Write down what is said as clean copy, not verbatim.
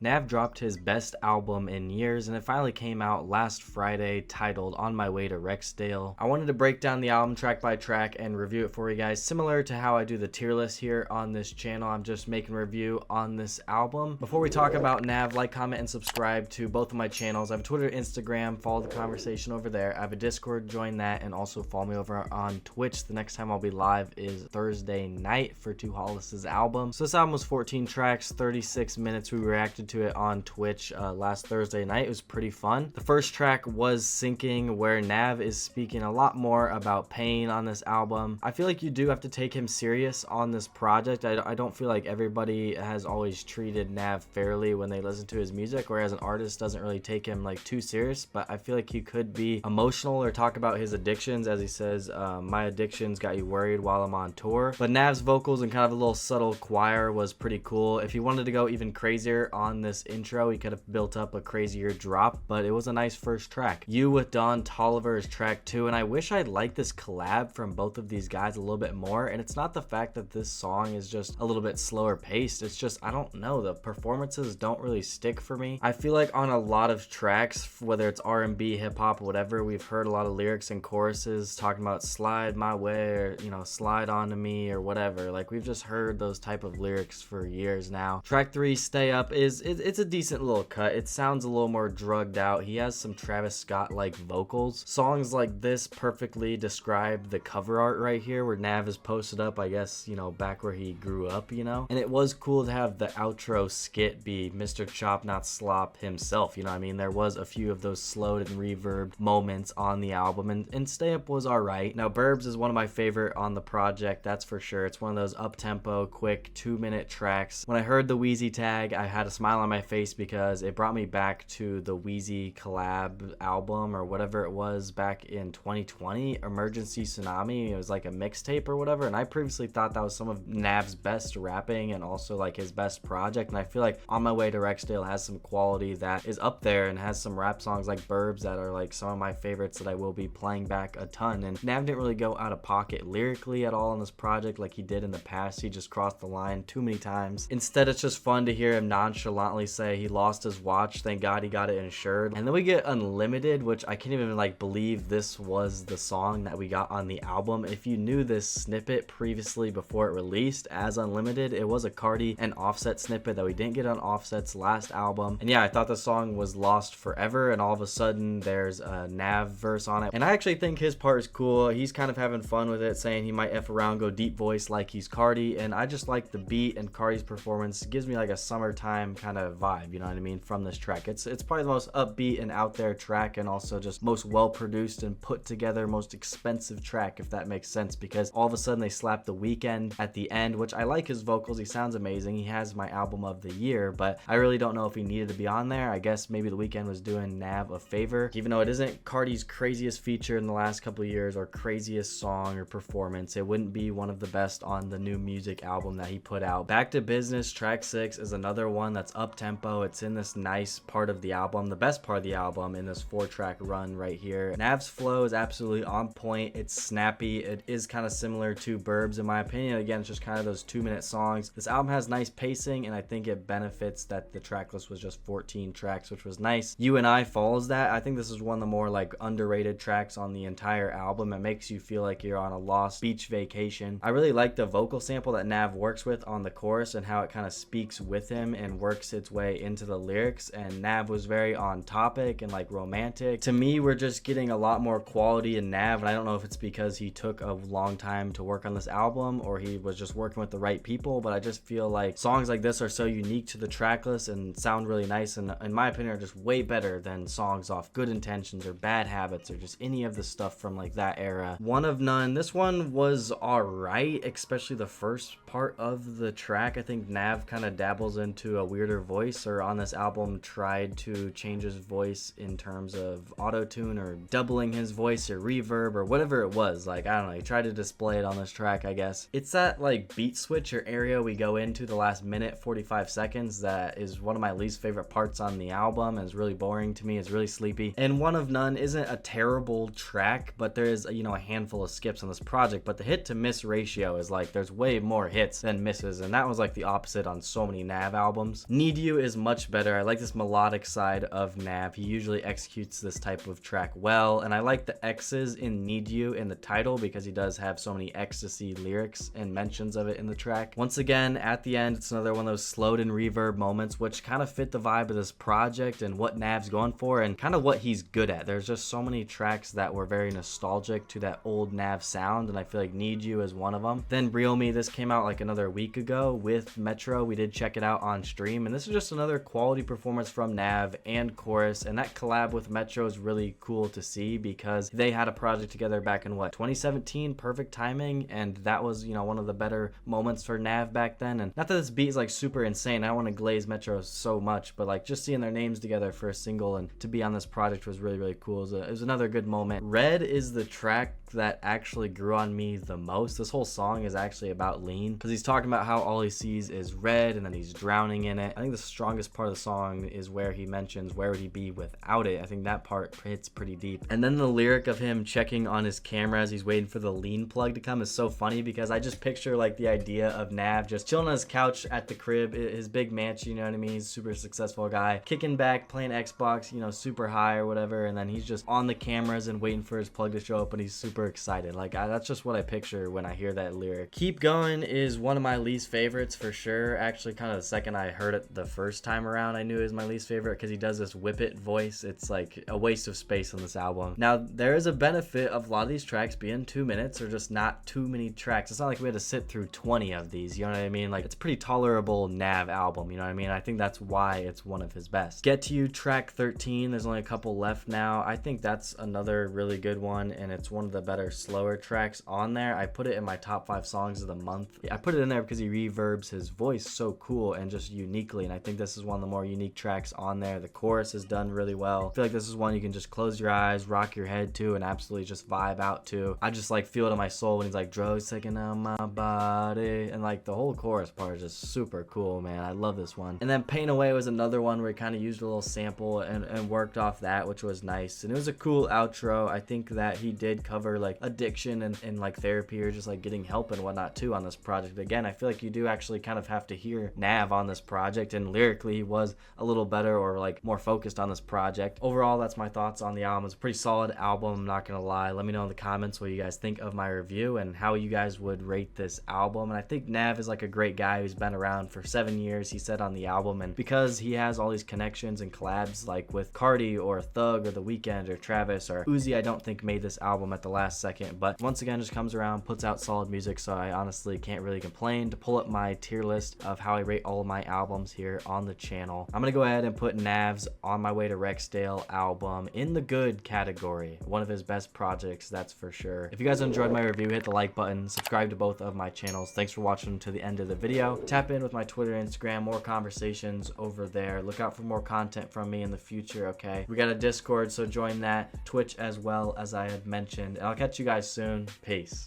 Nav dropped his best album in years, and it finally came out last Friday, titled On My Way to Rexdale. I wanted to break down the album track by track and review it for you guys, similar to how I do the tier list here on this channel. I'm just making a review on this album. Before we talk about Nav, like, comment, and subscribe to both of my channels. I have a Twitter, Instagram, follow the conversation over there. I have a Discord, join that, and also follow me over on Twitch. The next time I'll be live is Thursday night for Two Hollis's album. So this album was 14 tracks, 36 minutes. We reacted to it on Twitch last Thursday night. It was pretty fun. The first track was Sinking, where Nav is speaking a lot more about pain on this album. I feel like you do have to take him serious on this project. I don't feel like everybody has always treated Nav fairly when they listen to his music, or as an artist doesn't really take him like too serious, but I feel like he could be emotional or talk about his addictions, as he says, my addictions got you worried while I'm on tour. But Nav's vocals and kind of a little subtle choir was pretty cool. If he wanted to go even crazier on this intro, he could have built up a crazier drop, but it was a nice first track. You with Don Toliver is track 2, and I wish I liked this collab from both of these guys a little bit more. And it's not the fact that this song is just a little bit slower paced, it's just, I don't know, the performances don't really stick for me. I feel like on a lot of tracks, whether it's R&B, hip-hop, whatever, we've heard a lot of lyrics and choruses talking about slide my way, or, you know, slide onto me, or whatever. Like, we've just heard those type of lyrics for years now. Track 3, Stay Up, it's a decent little cut. It sounds a little more drugged out. He has some Travis Scott like vocals. Songs like this perfectly describe the cover art right here, where Nav is posted up, I guess, you know, back where he grew up, you know. And it was cool to have the outro skit be Mr. Chop Not Slop himself, you know what I mean? There was a few of those slowed and reverbed moments on the album, and Stay Up was alright. Now, Burbs is one of my favorite on the project, that's for sure. It's one of those up-tempo, quick 2-minute tracks. When I heard the Wheezy tag, I had a smile on my face because it brought me back to the Wheezy collab album, or whatever it was back in 2020, Emergency Tsunami. It was like a mixtape or whatever, and I previously thought that was some of Nav's best rapping and also like his best project. And I feel like On My Way to Rexdale has some quality that is up there, and has some rap songs like Burbs that are like some of my favorites that I will be playing back a ton. And Nav didn't really go out of pocket lyrically at all on this project like he did in the past. He just crossed the line too many times. Instead, it's just fun to hear him nonchalantly say he lost his watch, thank God he got it insured. And then we get Unlimited, which I can't even like believe this was the song that we got on the album. If you knew this snippet previously before it released as Unlimited, it was a Cardi and Offset snippet that we didn't get on Offset's last album. And yeah, I thought the song was lost forever, and all of a sudden there's a Nav verse on it. And I actually think his part is cool. He's kind of having fun with it, saying he might F around, go deep voice like he's Cardi. And I just like the beat, and Cardi's performance gives me like a summertime kind of vibe, you know what I mean, from this track. It's probably the most upbeat and out there track, and also just most well produced and put together, most expensive track, if that makes sense, because all of a sudden they slapped The Weeknd at the end, which I like his vocals. He sounds amazing. He has my album of the year, but I really don't know if he needed to be on there. I guess maybe The Weeknd was doing Nav a favor, even though it isn't Cardi's craziest feature in the last couple of years or craziest song or performance. It wouldn't be one of the best on the new music album that he put out. Back to Business, track 6, is another one that's up tempo. It's in this nice part of the album, the best part of the album, in this 4-track run right here. Nav's flow is absolutely on point. It's snappy. It is kind of similar to Burbs in my opinion. Again, it's just kind of those 2-minute songs. This album has nice pacing, and I think it benefits that the track list was just 14 tracks, which was nice. U.n.i follows that. I think this is one of the more like underrated tracks on the entire album. It makes you feel like you're on a lost beach vacation. I really like the vocal sample that Nav works with on the chorus, and how it kind of speaks with him and works its way into the lyrics. And Nav was very on topic and like romantic. To me, we're just getting a lot more quality in Nav, and I don't know if it's because he took a long time to work on this album, or he was just working with the right people, but I just feel like songs like this are so unique to the track list and sound really nice, and in my opinion are just way better than songs off Good Intentions or Bad Habits or just any of the stuff from like that era. One of None, this one was alright, especially the first part of the track. I think Nav kind of dabbles into a weirder voice, or on this album tried to change his voice in terms of auto-tune or doubling his voice or reverb or whatever it was. Like, I don't know, he tried to display it on this track, I guess. It's that like beat switch or area we go into the last minute 45 seconds that is one of my least favorite parts on the album, and it's really boring to me. It's really sleepy. And One of None isn't a terrible track, but there is, you know, a handful of skips on this project, but the hit to miss ratio is like there's way more hits than misses, and that was like the opposite on so many Nav albums. Neither Need You is much better. I like this melodic side of Nav. He usually executes this type of track well, and I like the X's in Need You in the title because he does have so many ecstasy lyrics and mentions of it in the track. Once again, at the end, it's another one of those slowed in reverb moments which kind of fit the vibe of this project and what Nav's going for and kind of what he's good at. There's just so many tracks that were very nostalgic to that old Nav sound, and I feel like Need You is one of them. Then Real Me, this came out like another week ago with Metro. We did check it out on stream, and this is just another quality performance from Nav and Chorus, and that collab with Metro is really cool to see because they had a project together back in 2017, perfect timing, and that was, you know, one of the better moments for Nav back then. And not that this beat is like super insane, I don't want to glaze Metro so much, but like just seeing their names together for a single and to be on this project was really cool. It was another good moment. Red is the track that actually grew on me the most. This whole song is actually about lean because he's talking about how all he sees is red and then he's drowning in it. I think the strongest part of the song is where he mentions where would he be without it. I think that part hits pretty deep. And then the lyric of him checking on his camera as he's waiting for the lean plug to come is so funny because I just picture like the idea of Nav just chilling on his couch at the crib, his big mansion, you know what I mean? He's a super successful guy, kicking back, playing Xbox, you know, super high or whatever, and then he's just on the cameras and waiting for his plug to show up and he's super excited. Like that's just what I picture when I hear that lyric. Keep Going is one of my least favorites for sure. Actually, kind of the second I heard it the first time around, I knew it was my least favorite because he does this whip it voice. It's like a waste of space on this album. Now, there is a benefit of a lot of these tracks being 2 minutes or just not too many tracks. It's not like we had to sit through 20 of these, you know what I mean? Like, it's a pretty tolerable Nav album, you know what I mean? I think that's why it's one of his best. Get To You, track 13, there's only a couple left now. I think that's another really good one, and it's one of the better slower tracks on there. I put it in my top 5 songs of the month. I put it in there because he reverbs his voice so cool and just uniquely, and I think this is one of the more unique tracks on there. The chorus is done really well. I feel like this is one you can just close your eyes, rock your head to, and absolutely just vibe out to. I just like feel it in my soul when he's like, drugs taking out my body, and like the whole chorus part is just super cool, man. I love this one. And then Pain Away was another one where he kind of used a little sample and worked off that, which was nice, and it was a cool outro. I think that he did cover like addiction and like therapy or just like getting help and whatnot too on this project. Again, I feel like you do actually kind of have to hear Nav on this project, and lyrically he was a little better or like more focused on this project. Overall, that's my thoughts on the album. It's a pretty solid album, I'm not gonna lie. Let me know in the comments what you guys think of my review and how you guys would rate this album. And I think Nav is like a great guy who's been around for 7 years, he said on the album, and because he has all these connections and collabs like with Cardi or Thug or The Weeknd or Travis or Uzi, I don't think made this album at the last second, but once again just comes around, puts out solid music, so I honestly can't really complain. To pull up my tier list of how I rate all of my albums here on the channel, I'm gonna go ahead and put Nav's On My Way to Rexdale album in the good category. One of his best projects, that's for sure. If you guys enjoyed my review, hit the like button, subscribe to both of my channels. Thanks for watching to the end of the video. Tap in with my Twitter and Instagram, more conversations over there. Look out for more content from me in the future, okay? We got a Discord, so join that. Twitch as well, as I had mentioned. And I'll catch you guys soon. Peace.